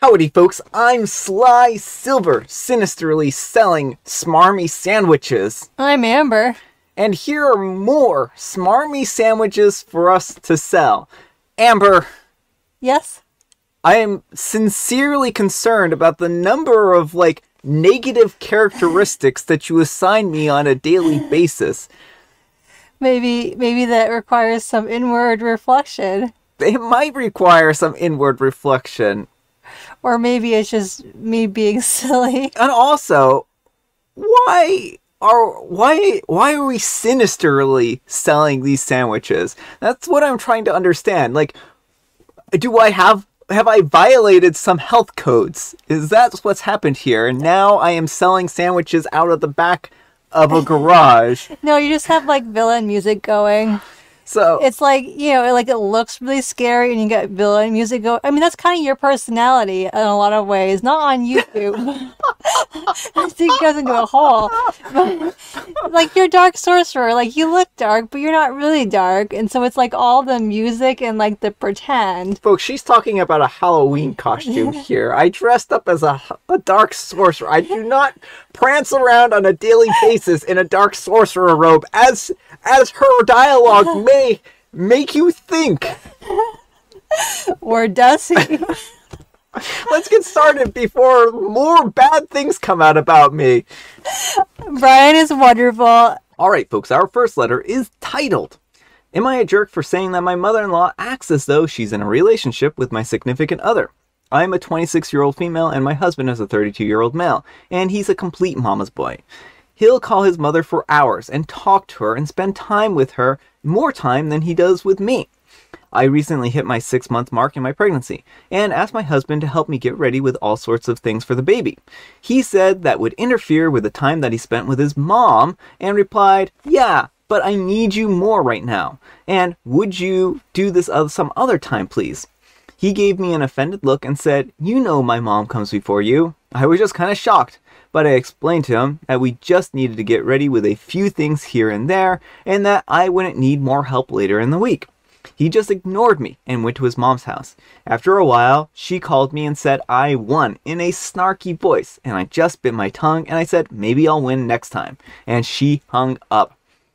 Howdy folks, I'm Sly Silver, sinisterly selling smarmy sandwiches. I'm Amber. And here are more smarmy sandwiches for us to sell. Amber. Yes? I am sincerely concerned about the number of, negative characteristics that you assign me on a daily basis. Maybe that requires some inward reflection. It might require some inward reflection. Or maybe it's just me being silly. And also, why are we sinisterly selling these sandwiches? That's what I'm trying to understand. Have I violated some health codes? Is that what's happened here? And now I am selling sandwiches out of the back of a garage. No, you just have villain music going. So it's it looks really scary and you get villain music going. I mean, that's kind of your personality in a lot of ways. Not on YouTube. I think it goes into a hole. You're a dark sorcerer. You look dark, but you're not really dark. And so it's all the music and the pretend. Folks, she's talking about a Halloween costume here. I dressed up as a dark sorcerer. I do not prance around on a daily basis in a dark sorcerer robe as her dialogue may make you think. Or does he? Let's get started before more bad things come out about me. Brian is wonderful. Alright folks, our first letter is titled, Am I a jerk for saying that my mother-in-law acts as though she's in a relationship with my significant other? I am a 26-year-old female and my husband is a 32-year-old male, and he's a complete mama's boy. He'll call his mother for hours and talk to her and spend time with her, more time than he does with me. I recently hit my 6-month mark in my pregnancy and asked my husband to help me get ready with all sorts of things for the baby. He said that would interfere with the time that he spent with his mom and replied, "Yeah, but I need you more right now. And would you do this some other time, please?" He gave me an offended look and said, "You know my mom comes before you." I was just kind of shocked, but I explained to him that we just needed to get ready with a few things here and there, and that I wouldn't need more help later in the week. He just ignored me and went to his mom's house. After a while, she called me and said I won in a snarky voice, and I just bit my tongue and I said maybe I'll win next time, and she hung up.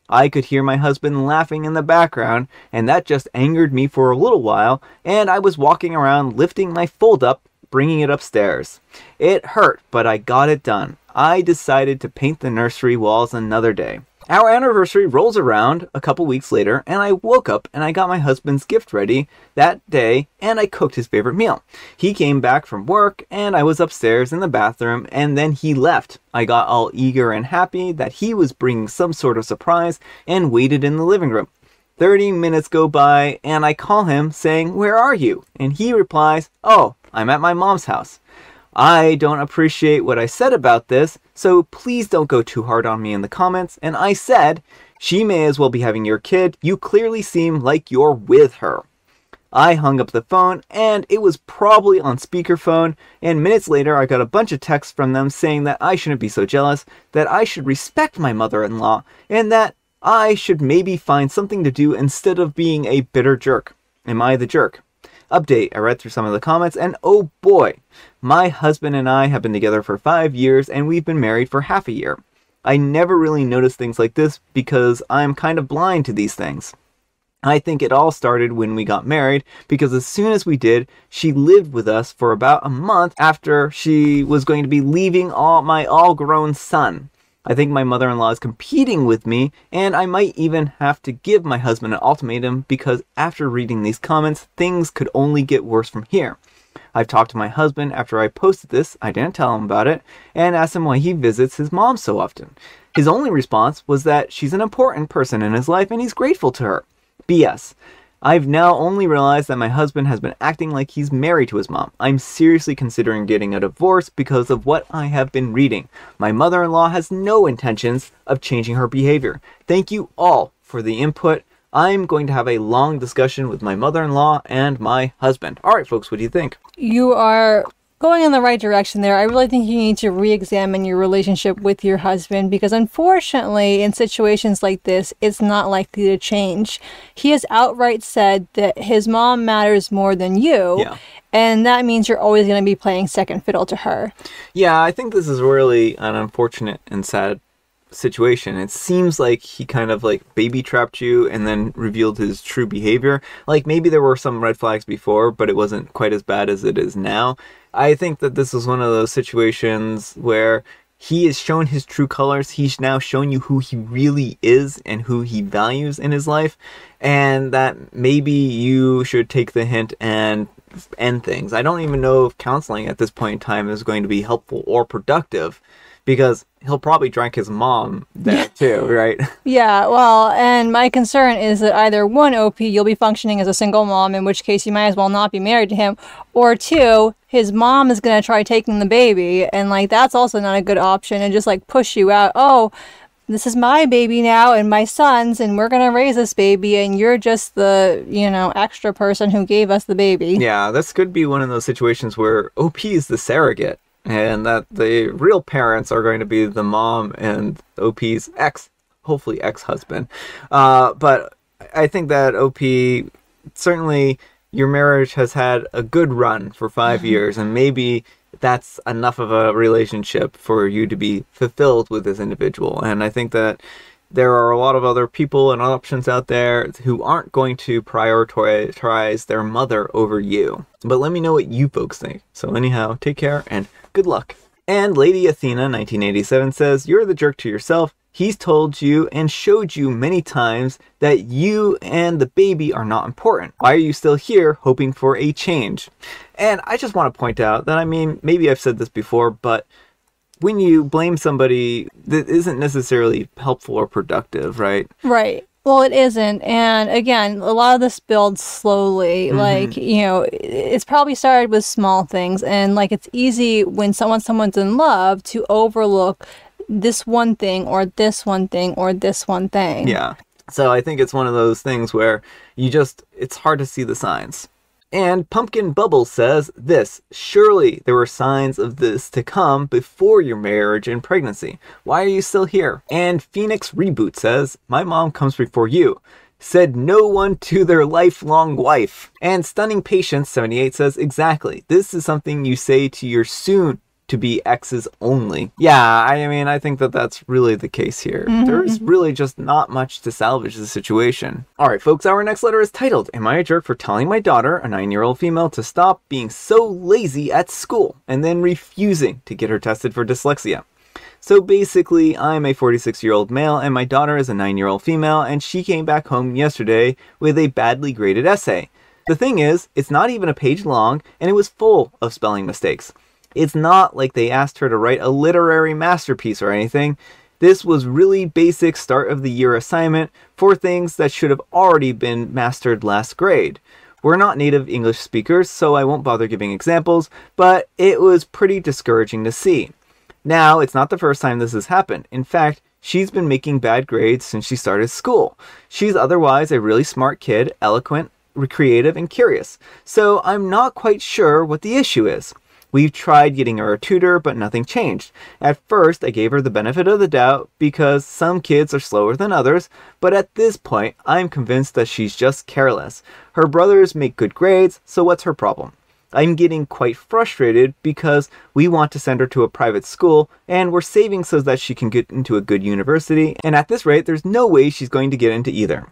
I could hear my husband laughing in the background, and that just angered me for a little while, and I was walking around lifting my fold up, bringing it upstairs. It hurt, but I got it done. I decided to paint the nursery walls another day. Our anniversary rolls around a couple weeks later, and I woke up and I got my husband's gift ready that day, and I cooked his favorite meal. He came back from work, and I was upstairs in the bathroom, and then he left. I got all eager and happy that he was bringing some sort of surprise and waited in the living room. 30 minutes go by, and I call him saying, "Where are you?" And he replies, "Oh, I'm at my mom's house." I don't appreciate what I said about this, so please don't go too hard on me in the comments. And I said, "She may as well be having your kid. You clearly seem like you're with her." I hung up the phone, and it was probably on speakerphone, and minutes later I got a bunch of texts from them saying that I shouldn't be so jealous, that I should respect my mother-in-law, and that I should maybe find something to do instead of being a bitter jerk. Am I the jerk? Update, I read through some of the comments, and oh boy, my husband and I have been together for 5 years, and we've been married for half a year. I never really noticed things like this because I'm kind of blind to these things. I think it all started when we got married, because as soon as we did, she lived with us for about a month after she was going to be leaving my all-grown son. I think my mother-in-law is competing with me, and I might even have to give my husband an ultimatum, because after reading these comments, things could only get worse from here. I've talked to my husband after I posted this, I didn't tell him about it, and asked him why he visits his mom so often. His only response was that she's an important person in his life and he's grateful to her. BS. I've now only realized that my husband has been acting like he's married to his mom. I'm seriously considering getting a divorce because of what I have been reading. My mother-in-law has no intentions of changing her behavior. Thank you all for the input. I'm going to have a long discussion with my mother-in-law and my husband. Alright folks, what do you think? You are going in the right direction there. I really think you need to re-examine your relationship with your husband, because unfortunately, in situations like this, it's not likely to change. He has outright said that his mom matters more than you. Yeah. And that means you're always going to be playing second fiddle to her. Yeah, I think this is really an unfortunate and sad situation. It seems like he kind of like baby trapped you and then revealed his true behavior. Like maybe there were some red flags before, but it wasn't quite as bad as it is now. I think that this is one of those situations where he has shown his true colors. He's now shown you who he really is and who he values in his life, and that maybe you should take the hint and end things. I don't even know if counseling at this point in time is going to be helpful or productive, because he'll probably drink his mom there too, right? Yeah, well, and my concern is that either one, OP, you'll be functioning as a single mom, in which case you might as well not be married to him, or two, his mom is going to try taking the baby, and like that's also not a good option, and just like push you out. Oh, this is my baby now and my son's, and we're going to raise this baby, and you're just the, extra person who gave us the baby. Yeah, this could be one of those situations where OP is the surrogate, and that the real parents are going to be the mom and OP's hopefully ex-husband. But I think that OP, certainly your marriage has had a good run for 5 years, and maybe that's enough of a relationship for you to be fulfilled with this individual. And I think that there are a lot of other people and options out there who aren't going to prioritize their mother over you. But let me know what you folks think. So anyhow, take care and good luck. And Lady Athena 1987 says, "You're the jerk to yourself. He's told you and showed you many times that you and the baby are not important. Why are you still here hoping for a change?" And I just want to point out that, I mean, maybe I've said this before, but when you blame somebody, that isn't necessarily helpful or productive, right? Right. Well, it isn't. And again, a lot of this builds slowly. Like, it's probably started with small things. And like, it's easy when someone's in love to overlook this one thing or this one thing or this one thing. Yeah. So I think it's one of those things where it's hard to see the signs. And Pumpkin Bubble says this: "Surely there were signs of this to come before your marriage and pregnancy. Why are you still here?" And Phoenix Reboot says, "My mom comes before you. Said no one to their lifelong wife." And Stunning Patience 78 says, "Exactly. This is something you say to your soon to be exes only." Yeah, I mean, I think that that's really the case here. There's really just not much to salvage the situation. All right, folks, our next letter is titled, "Am I a jerk for telling my daughter, a 9-year-old female, to stop being so lazy at school and then refusing to get her tested for dyslexia?" So basically, I'm a 46-year-old male and my daughter is a 9-year-old female, and she came back home yesterday with a badly graded essay. The thing is, it's not even a page long and it was full of spelling mistakes. It's not like they asked her to write a literary masterpiece or anything. This was really basic start of the year assignment for things that should have already been mastered last grade. We're not native English speakers, so I won't bother giving examples, but it was pretty discouraging to see. Now, it's not the first time this has happened. In fact, she's been making bad grades since she started school. She's otherwise a really smart kid, eloquent, creative, and curious. So I'm not quite sure what the issue is. We've tried getting her a tutor, but nothing changed. At first, I gave her the benefit of the doubt because some kids are slower than others, but at this point, I'm convinced that she's just careless. Her brothers make good grades, so what's her problem? I'm getting quite frustrated because we want to send her to a private school, and we're saving so that she can get into a good university, and at this rate, there's no way she's going to get into either.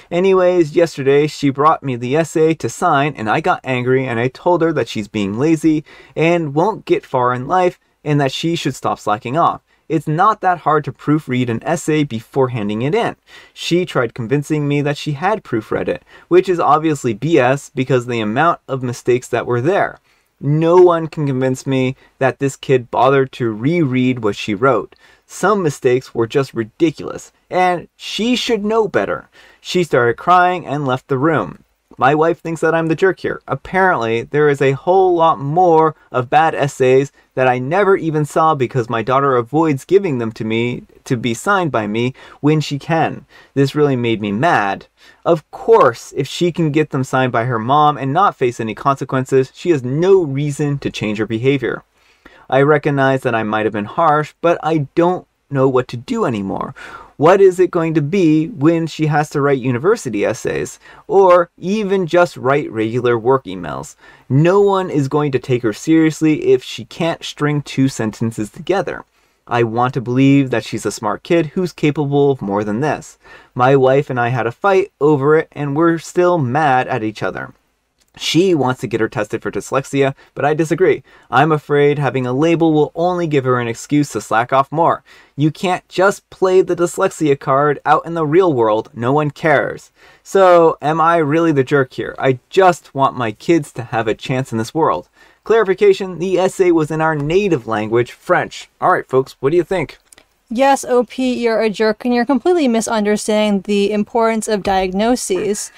Anyways, yesterday she brought me the essay to sign and I got angry and I told her that she's being lazy and won't get far in life and that she should stop slacking off. It's not that hard to proofread an essay before handing it in. She tried convincing me that she had proofread it, which is obviously BS because the amount of mistakes that were there. No one can convince me that this kid bothered to reread what she wrote. Some mistakes were just ridiculous, and she should know better. She started crying and left the room. My wife thinks that I'm the jerk here. Apparently, there is a whole lot more of bad essays that I never even saw because my daughter avoids giving them to me to be signed by me when she can. This really made me mad. Of course, if she can get them signed by her mom and not face any consequences, she has no reason to change her behavior. I recognize that I might have been harsh, but I don't know what to do anymore. What is it going to be when she has to write university essays, or even just write regular work emails? No one is going to take her seriously if she can't string 2 sentences together. I want to believe that she's a smart kid who's capable of more than this. My wife and I had a fight over it, and we're still mad at each other. She wants to get her tested for dyslexia, but I disagree. I'm afraid having a label will only give her an excuse to slack off more. You can't just play the dyslexia card out in the real world. No one cares. So, am I really the jerk here? I just want my kids to have a chance in this world. Clarification, the essay was in our native language, French. Alright folks, what do you think? Yes, OP, you're a jerk and you're completely misunderstanding the importance of diagnoses.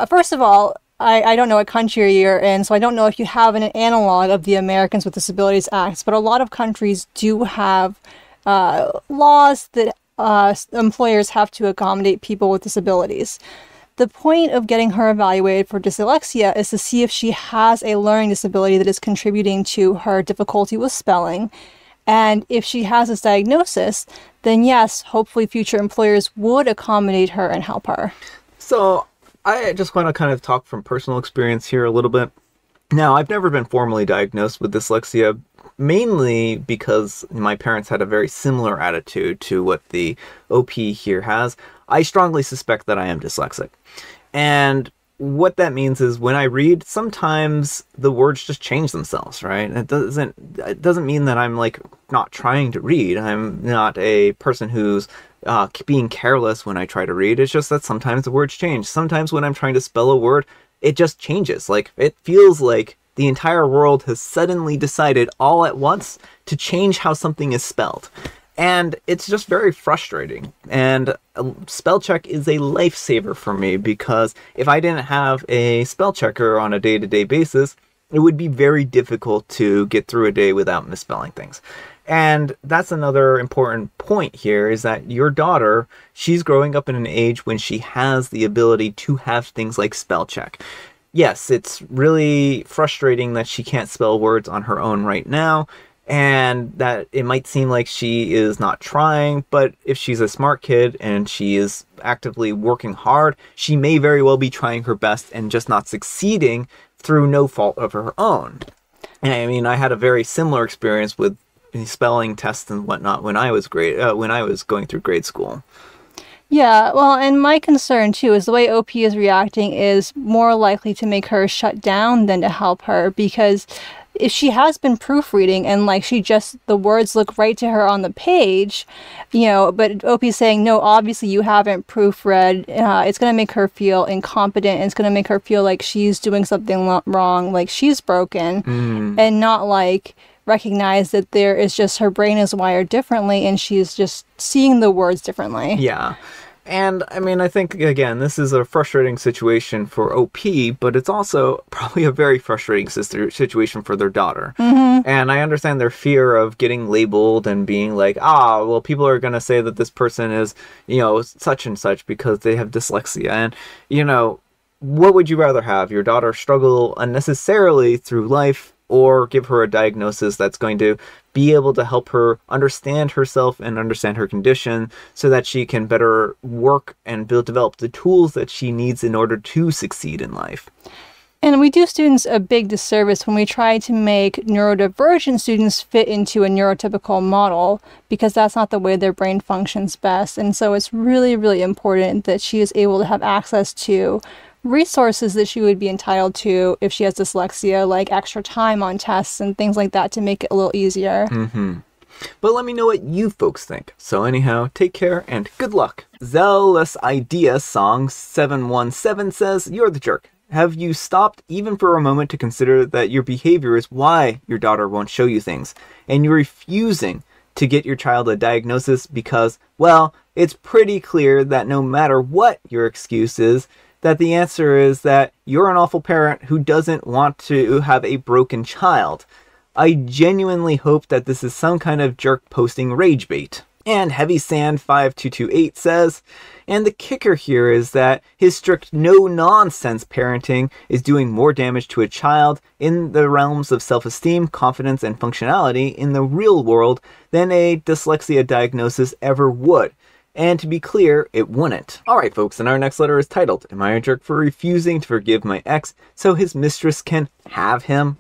First of all, I don't know what country you're in, so I don't know if you have an analog of the Americans with Disabilities Act, but a lot of countries do have laws that employers have to accommodate people with disabilities. The point of getting her evaluated for dyslexia is to see if she has a learning disability that is contributing to her difficulty with spelling. And if she has this diagnosis, then yes, hopefully future employers would accommodate her and help her. So, I just want to kind of talk from personal experience here a little bit. Now, I've never been formally diagnosed with dyslexia, mainly because my parents had a very similar attitude to what the OP here has. I strongly suspect that I am dyslexic. And what that means is when I read, sometimes the words just change themselves, right? It doesn't mean that I'm like not trying to read. I'm not a person who's being careless when I try to read. It's just that sometimes the words change. Sometimes when I'm trying to spell a word, it just changes. Like, it feels like the entire world has suddenly decided all at once to change how something is spelled. And it's just very frustrating. And spell check is a lifesaver for me, because if I didn't have a spell checker on a day-to-day basis, it would be very difficult to get through a day without misspelling things. And that's another important point here, is that your daughter, she's growing up in an age when she has the ability to have things like spell check. Yes, it's really frustrating that she can't spell words on her own right now, and that it might seem like she is not trying, but if she's a smart kid and she is actively working hard, she may very well be trying her best and just not succeeding through no fault of her own. And I mean, I had a very similar experience with spelling tests and whatnot when I was going through grade school. Yeah, well, and my concern too is the way OP is reacting is more likely to make her shut down than to help her, because if she has been proofreading and like the words look right to her on the page, but OP is saying, no, obviously you haven't proofread, it's going to make her feel incompetent, and it's going to make her feel like she's doing something wrong, like she's broken, and not like recognize that there is just her brain is wired differently and she's just seeing the words differently. Yeah. And I mean, I think, again, this is a frustrating situation for OP, but it's also probably a very frustrating situation for their daughter. And I understand their fear of getting labeled and being like, well, people are going to say that this person is, such and such because they have dyslexia. And, what would you rather have? Your daughter struggle unnecessarily through life, or give her a diagnosis that's going to be able to help her understand herself and understand her condition so that she can better work and develop the tools that she needs in order to succeed in life? And we do students a big disservice when we try to make neurodivergent students fit into a neurotypical model, because that's not the way their brain functions best. And so it's really, really important that she is able to have access to resources that she would be entitled to if she has dyslexia, like extra time on tests and things like that to make it a little easier. But let me know what you folks think. So anyhow, take care and good luck. Zealous Idea Song 717 says, "You're the jerk. Have you stopped even for a moment to consider that your behavior is why your daughter won't show you things, and you're refusing to get your child a diagnosis because, well, it's pretty clear that no matter what your excuse is, that the answer is that you're an awful parent who doesn't want to have a broken child. I genuinely hope that this is some kind of jerk posting rage bait. And Heavy Sand 5228 says, and the kicker here is that his strict no-nonsense parenting is doing more damage to a child in the realms of self-esteem, confidence, and functionality in the real world than a dyslexia diagnosis ever would. And to be clear, it wouldn't. Alright folks, and our next letter is titled, Am I a jerk for refusing to forgive my ex so his mistress can have him?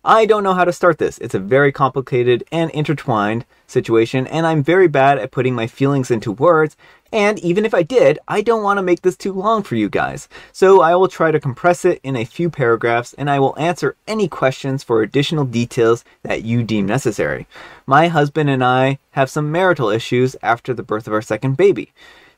I don't know how to start this. It's a very complicated and intertwined situation, and I'm very bad at putting my feelings into words, and even if I did, I don't want to make this too long for you guys. So I will try to compress it in a few paragraphs, and I will answer any questions for additional details that you deem necessary. My husband and I have some marital issues after the birth of our second baby.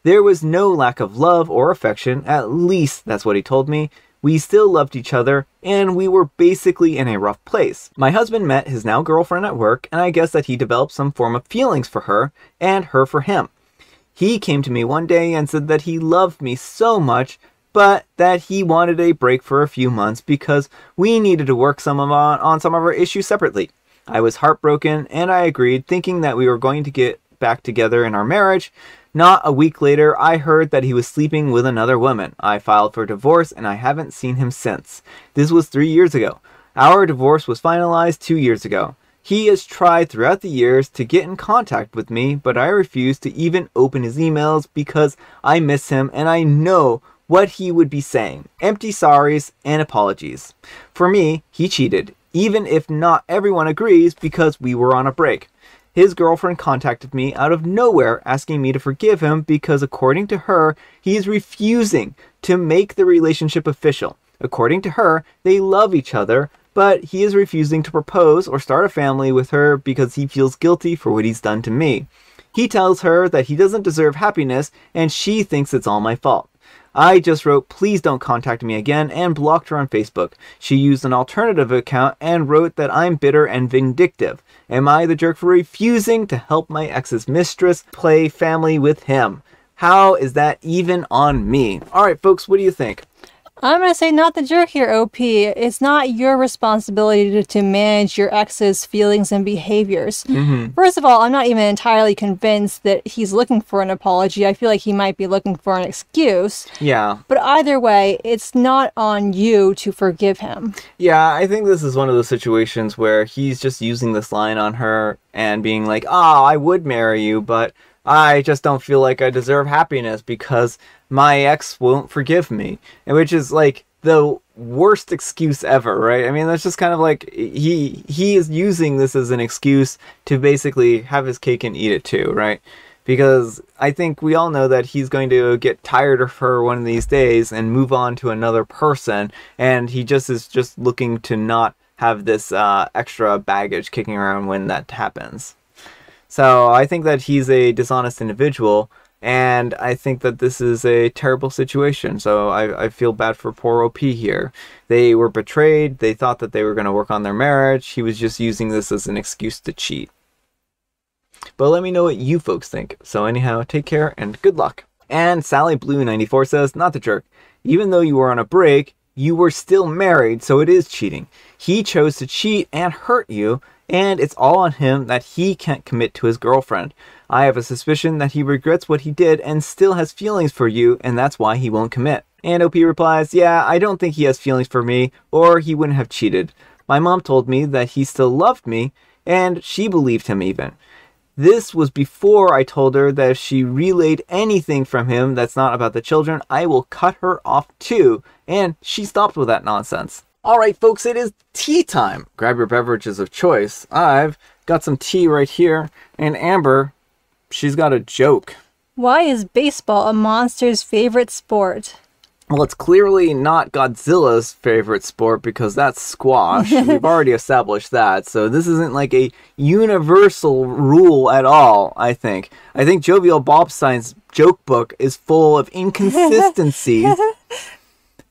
There was no lack of love or affection, at least that's what he told me. We still loved each other, and we were basically in a rough place. My husband met his now girlfriend at work, and I guess that he developed some form of feelings for her, and her for him. He came to me one day and said that he loved me so much, but that he wanted a break for a few months because we needed to work on some of our issues separately. I was heartbroken, and I agreed, thinking that we were going to get back together in our marriage. Not a week later, I heard that he was sleeping with another woman. I filed for divorce, and I haven't seen him since. This was 3 years ago. Our divorce was finalized 2 years ago. He has tried throughout the years to get in contact with me, but I refuse to even open his emails because I miss him and I know what he would be saying. Empty sorries and apologies. For me, he cheated, even if not everyone agrees, because we were on a break. His girlfriend contacted me out of nowhere asking me to forgive him because according to her, he is refusing to make the relationship official. According to her, they love each other, but he is refusing to propose or start a family with her because he feels guilty for what he's done to me. He tells her that he doesn't deserve happiness and she thinks it's all my fault. I just wrote, please don't contact me again, and blocked her on Facebook. She used an alternative account and wrote that I'm bitter and vindictive. Am I the jerk for refusing to help my ex's mistress play family with him? How is that even on me? Alright folks, what do you think? I'm going to say not the jerk here, OP. It's not your responsibility to manage your ex's feelings and behaviors. First of all, I'm not even entirely convinced that he's looking for an apology. I feel like he might be looking for an excuse. Yeah. But either way, it's not on you to forgive him. Yeah, I think this is one of those situations where he's just using this line on her and being like, oh, I would marry you, but I just don't feel like I deserve happiness because my ex won't forgive me. And which is like the worst excuse ever, right? I mean, that's just kind of like he is using this as an excuse to basically have his cake and eat it too, right? Because I think we all know that he's going to get tired of her one of these days and move on to another person, and he just is just looking to not have this extra baggage kicking around when that happens. So I think that he's a dishonest individual, and I think that this is a terrible situation. So I feel bad for poor OP here. They were betrayed. They thought that they were going to work on their marriage. He was just using this as an excuse to cheat. But let me know what you folks think. So anyhow, take care and good luck. And Sally Blue 94 says, not the jerk. Even though you were on a break, you were still married, so it is cheating. He chose to cheat and hurt you, and it's all on him that he can't commit to his girlfriend. I have a suspicion that he regrets what he did and still has feelings for you, and that's why he won't commit. And OP replies, yeah, I don't think he has feelings for me, or he wouldn't have cheated. My mom told me that he still loved me, and she believed him even. This was before I told her that if she relayed anything from him that's not about the children, I will cut her off too, and she stopped with that nonsense. Alright folks, it is tea time. Grab your beverages of choice. I've got some tea right here, and Amber, she's got a joke. Why is baseball a monster's favorite sport? Well, it's clearly not Godzilla's favorite sport because that's squash. We've already established that. So this isn't like a universal rule at all, I think. I think Jovial Bobstein's joke book is full of inconsistencies.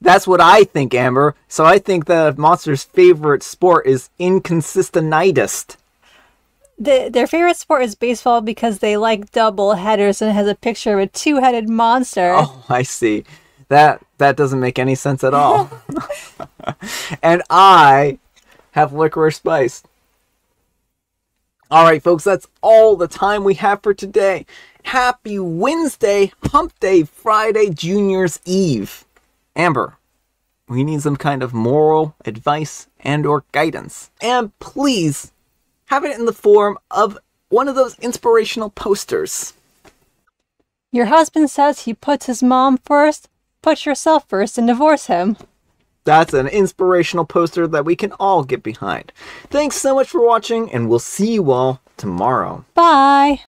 That's what I think, Amber. So I think that Monster's favorite sport is inconsistentitis. Their favorite sport is baseball because they like double headers and it has a picture of a two-headed monster. Oh, I see. That doesn't make any sense at all. And I have licorice spice. All right, folks, that's all the time we have for today. Happy Wednesday, Hump Day, Friday, Junior's Eve. Amber, we need some kind of moral advice and or guidance. And please have it in the form of one of those inspirational posters. Your husband says he puts his mom first. Put yourself first and divorce him. That's an inspirational poster that we can all get behind. Thanks so much for watching, and we'll see you all tomorrow. Bye.